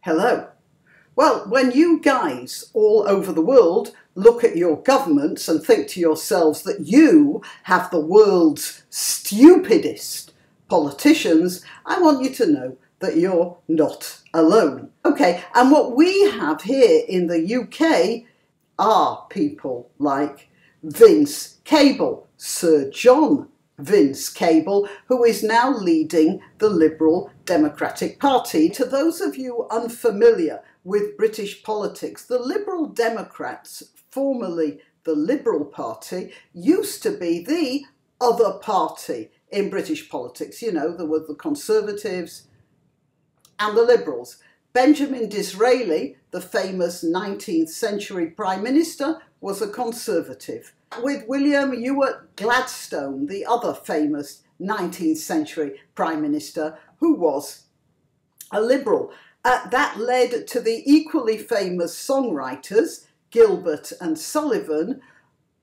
Hello. Well, when you guys all over the world look at your governments and think to yourselves that you have the world's stupidest politicians, I want you to know that you're not alone. Okay, and what we have here in the UK are people like Vince Cable, Sir John Vince Cable, who is now leading the Liberal Democratic Party. To those of you unfamiliar with British politics, the Liberal Democrats, formerly the Liberal Party, used to be the other party in British politics. You know, there were the Conservatives and the Liberals. Benjamin Disraeli, the famous 19th century Prime Minister, was a Conservative, with William Ewart Gladstone, the other famous 19th century Prime Minister, who was a Liberal. That led to the equally famous songwriters, Gilbert and Sullivan,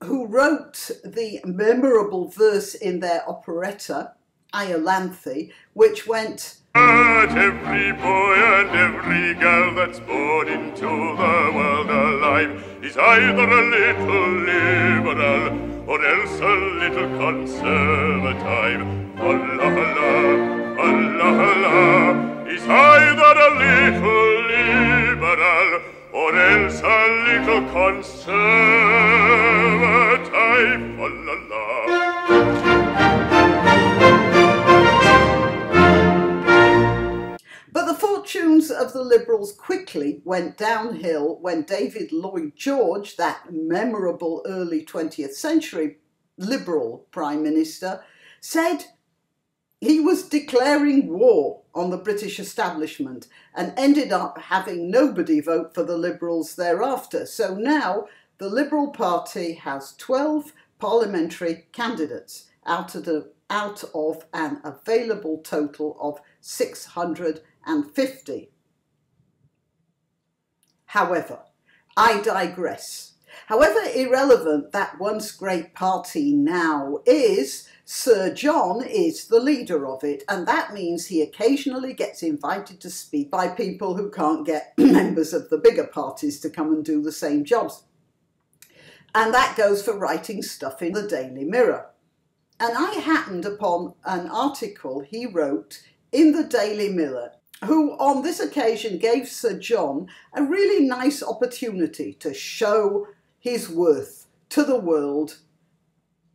who wrote the memorable verse in their operetta, Iolanthe, which went, "But every boy and every girl that's born into the world alive is either a little liberal or else a little conservative. Allah, Allah, Allah, Allah, is either a little liberal or else a little conservative. Allah, Allah." But the fortunes of the Liberals quickly went downhill when David Lloyd George, that memorable early 20th century Liberal Prime Minister, said he was declaring war on the British establishment and ended up having nobody vote for the Liberals thereafter. So now the Liberal Party has 12 parliamentary candidates out of an available total of 650. However, I digress. However irrelevant that once great party now is, Sir John is the leader of it, and that means he occasionally gets invited to speak by people who can't get members of the bigger parties to come and do the same jobs. And that goes for writing stuff in the Daily Mirror. And I happened upon an article he wrote in the Daily Mirror, who on this occasion gave Sir John a really nice opportunity to show his worth to the world.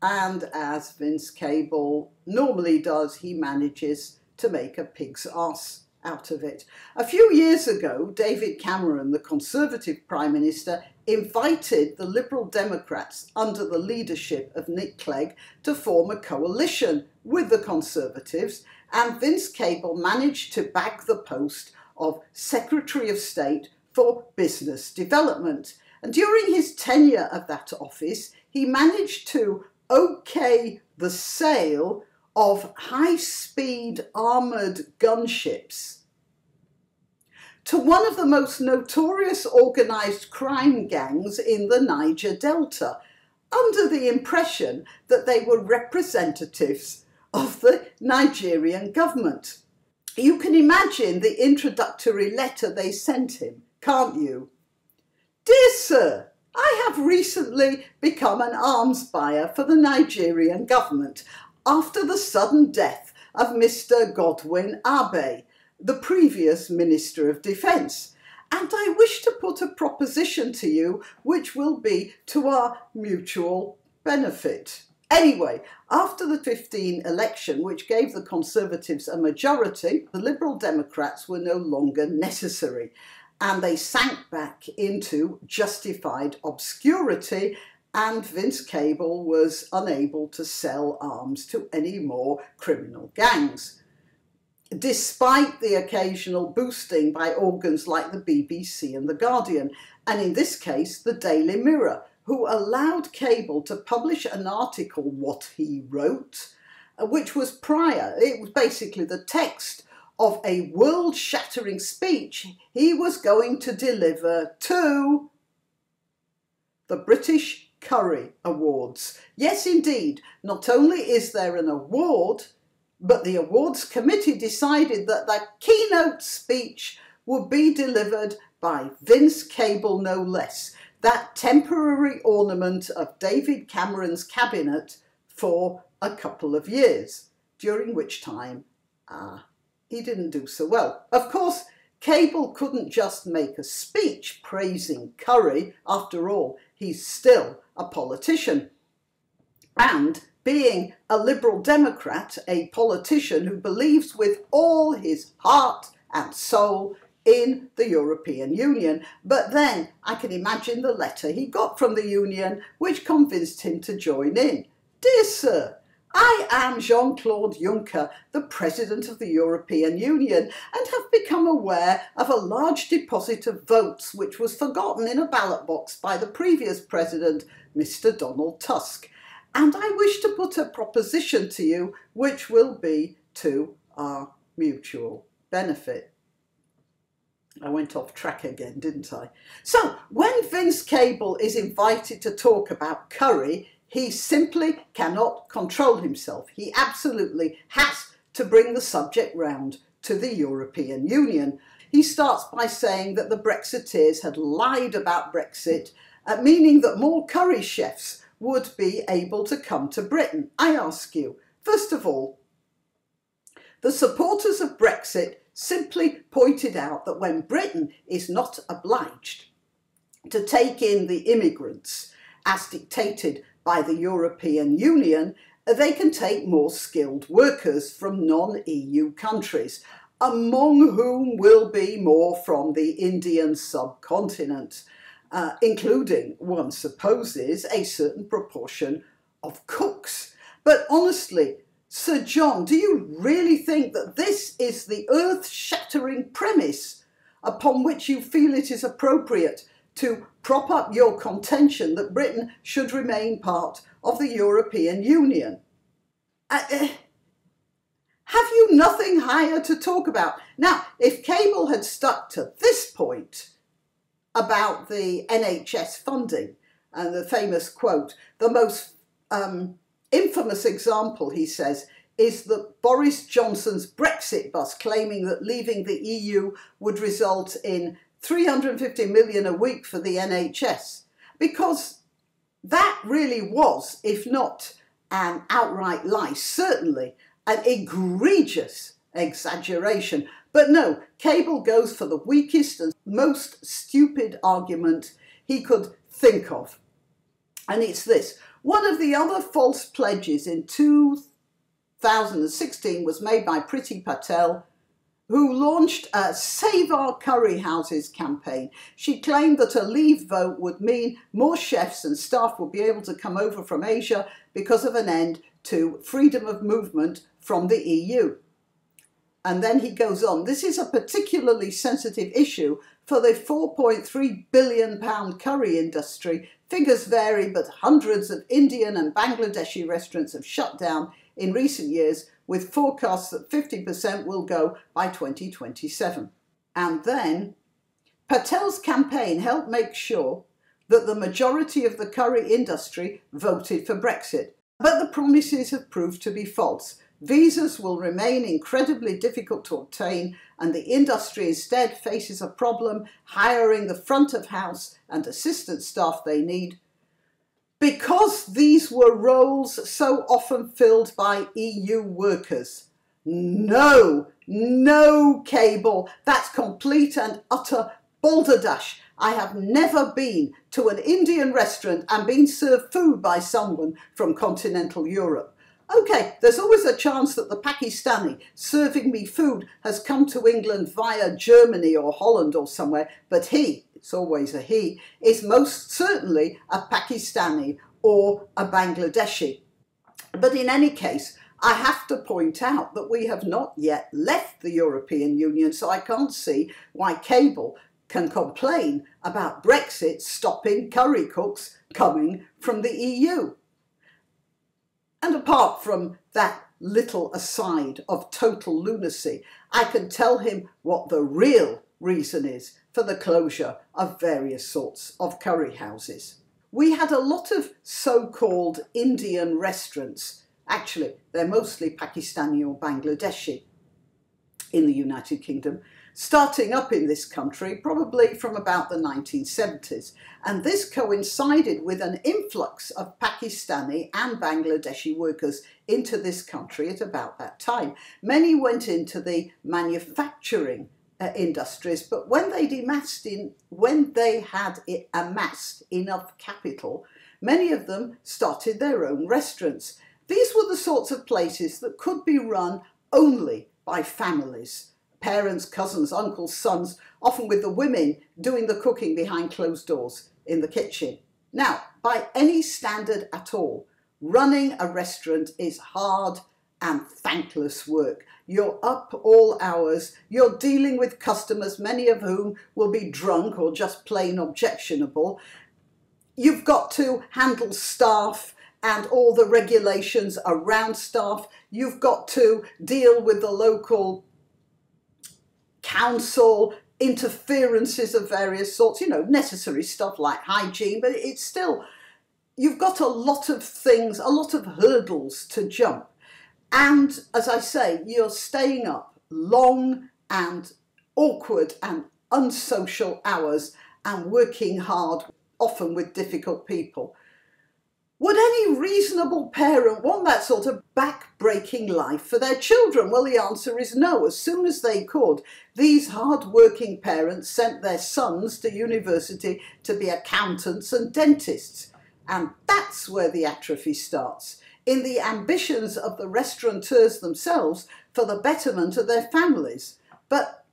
And as Vince Cable normally does, he manages to make a pig's arse out of it. A few years ago, David Cameron, the Conservative Prime Minister, invited the Liberal Democrats under the leadership of Nick Clegg to form a coalition with the Conservatives, and Vince Cable managed to bag the post of Secretary of State for Business Development. And during his tenure of that office, he managed to okay the sale of high-speed armoured gunships to one of the most notorious organised crime gangs in the Niger Delta, under the impression that they were representatives of the Nigerian government. You can imagine the introductory letter they sent him, can't you? "Dear Sir, I have recently become an arms buyer for the Nigerian government after the sudden death of Mr. Godwin Abe, the previous Minister of Defence, and I wish to put a proposition to you which will be to our mutual benefit." Anyway, after the 2015 election, which gave the Conservatives a majority, the Liberal Democrats were no longer necessary, and they sank back into justified obscurity, and Vince Cable was unable to sell arms to any more criminal gangs, despite the occasional boosting by organs like the BBC and The Guardian, and in this case, the Daily Mirror, who allowed Cable to publish an article, what he wrote, which was prior. It was basically the text of a world-shattering speech he was going to deliver to the British Curry Awards. Yes, indeed, not only is there an award, but the awards committee decided that the keynote speech would be delivered by Vince Cable no less, that temporary ornament of David Cameron's cabinet for a couple of years, during which time he didn't do so well. Of course, Cable couldn't just make a speech praising Curry. After all, he's still a politician. And being a Liberal Democrat, a politician who believes with all his heart and soul in the European Union. But then I can imagine the letter he got from the Union which convinced him to join in. Dear Sir, I am Jean-Claude Juncker, the President of the European Union, and have become aware of a large deposit of votes which was forgotten in a ballot box by the previous President, Mr. Donald Tusk. And I wish to put a proposition to you which will be to our mutual benefit. I went off track again, didn't I? So, when Vince Cable is invited to talk about Curry, he simply cannot control himself. He absolutely has to bring the subject round to the European Union. He starts by saying that the Brexiteers had lied about Brexit, meaning that more curry chefs would be able to come to Britain. I ask you, first of all, the supporters of Brexit simply pointed out that when Britain is not obliged to take in the immigrants as dictated by the European Union, they can take more skilled workers from non-EU countries, among whom will be more from the Indian subcontinent, including, one supposes, a certain proportion of cooks. But honestly, Sir John, do you really think that this is the earth-shattering premise upon which you feel it is appropriate to prop up your contention that Britain should remain part of the European Union? Have you nothing higher to talk about? Now, if Cable had stuck to this point about the NHS funding and the famous quote, the most infamous example, he says, is that Boris Johnson's Brexit bus claiming that leaving the EU would result in 350 million a week for the NHS, because that really was, if not an outright lie, certainly an egregious exaggeration. But no, Cable goes for the weakest and most stupid argument he could think of. And it's this. One of the other false pledges in 2016 was made by Priti Patel, who launched a Save Our Curry Houses campaign. She claimed that a leave vote would mean more chefs and staff would be able to come over from Asia because of an end to freedom of movement from the EU. And then he goes on, this is a particularly sensitive issue for the £4.3 billion curry industry. Figures vary, but hundreds of Indian and Bangladeshi restaurants have shut down in recent years, with forecasts that 50% will go by 2027. And then Patel's campaign helped make sure that the majority of the curry industry voted for Brexit. But the promises have proved to be false. Visas will remain incredibly difficult to obtain, and the industry instead faces a problem hiring the front of house and assistant staff they need, because these were roles so often filled by EU workers. No, no, Cable, that's complete and utter balderdash. I have never been to an Indian restaurant and been served food by someone from continental Europe. OK, there's always a chance that the Pakistani serving me food has come to England via Germany or Holland or somewhere, but he, it's always a he, is most certainly a Pakistani or a Bangladeshi. But in any case, I have to point out that we have not yet left the European Union, so I can't see why Cable can complain about Brexit stopping curry cooks coming from the EU. And apart from that little aside of total lunacy, I can tell him what the real reason is for the closure of various sorts of curry houses. We had a lot of so-called Indian restaurants. Actually, they're mostly Pakistani or Bangladeshi in the United Kingdom, starting up in this country probably from about the 1970s. And this coincided with an influx of Pakistani and Bangladeshi workers into this country at about that time. Many went into the manufacturing industries, but when they had amassed enough capital, many of them started their own restaurants. These were the sorts of places that could be run only by families, parents, cousins, uncles, sons, often with the women doing the cooking behind closed doors in the kitchen. Now, by any standard at all, running a restaurant is hard and thankless work. You're up all hours, you're dealing with customers, many of whom will be drunk or just plain objectionable. You've got to handle staff and all the regulations around staff. You've got to deal with the local council, interferences of various sorts, you know, necessary stuff like hygiene, but it's still, you've got a lot of things, a lot of hurdles to jump. And as I say, you're staying up long and awkward and unsocial hours and working hard, often with difficult people. Would any reasonable parent want that sort of back-breaking life for their children? Well, the answer is no. As soon as they could, these hard-working parents sent their sons to university to be accountants and dentists. And that's where the atrophy starts, in the ambitions of the restaurateurs themselves for the betterment of their families. But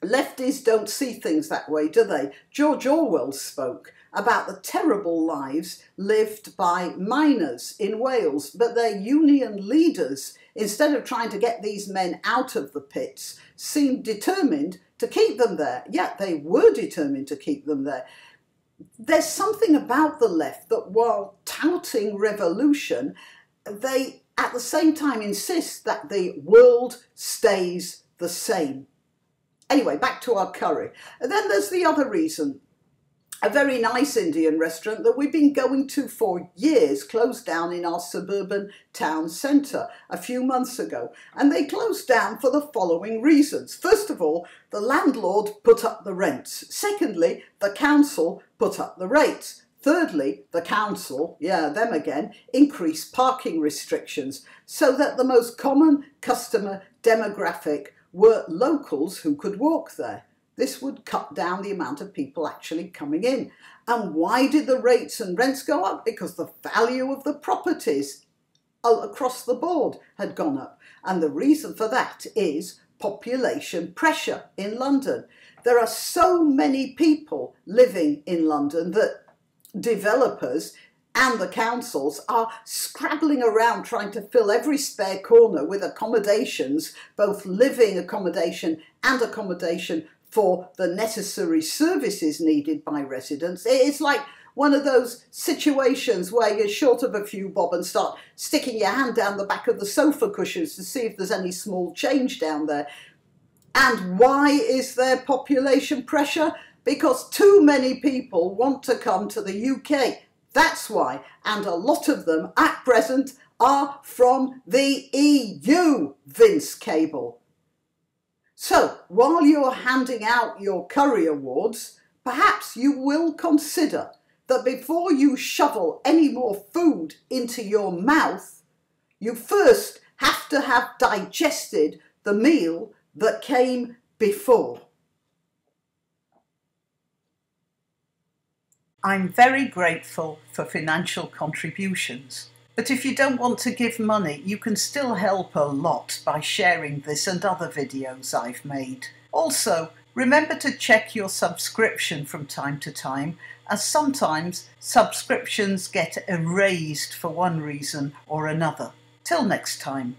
lefties don't see things that way, do they? George Orwell spoke about the terrible lives lived by miners in Wales, but their union leaders, instead of trying to get these men out of the pits, seemed determined to keep them there. Yet they were determined to keep them there. There's something about the left that, while touting revolution, they at the same time insist that the world stays the same. Anyway, back to our curry. And then there's the other reason. A very nice Indian restaurant that we've been going to for years closed down in our suburban town centre a few months ago. And they closed down for the following reasons. First of all, the landlord put up the rents. Secondly, the council put up the rates. Thirdly, the council, yeah, them again, increased parking restrictions so that the most common customer demographic were locals who could walk there. This would cut down the amount of people actually coming in. And why did the rates and rents go up? Because the value of the properties across the board had gone up. And the reason for that is population pressure in London. There are so many people living in London that developers and the councils are scrabbling around trying to fill every spare corner with accommodations, both living accommodation and accommodation for the necessary services needed by residents. It's like one of those situations where you're short of a few bob and start sticking your hand down the back of the sofa cushions to see if there's any small change down there. And why is there population pressure? Because too many people want to come to the UK. That's why. And a lot of them at present are from the EU, Vince Cable. So, while you're handing out your curry awards, perhaps you will consider that before you shovel any more food into your mouth, you first have to have digested the meal that came before. I'm very grateful for financial contributions. But if you don't want to give money, you can still help a lot by sharing this and other videos I've made. Also, remember to check your subscription from time to time, as sometimes subscriptions get erased for one reason or another. Till next time.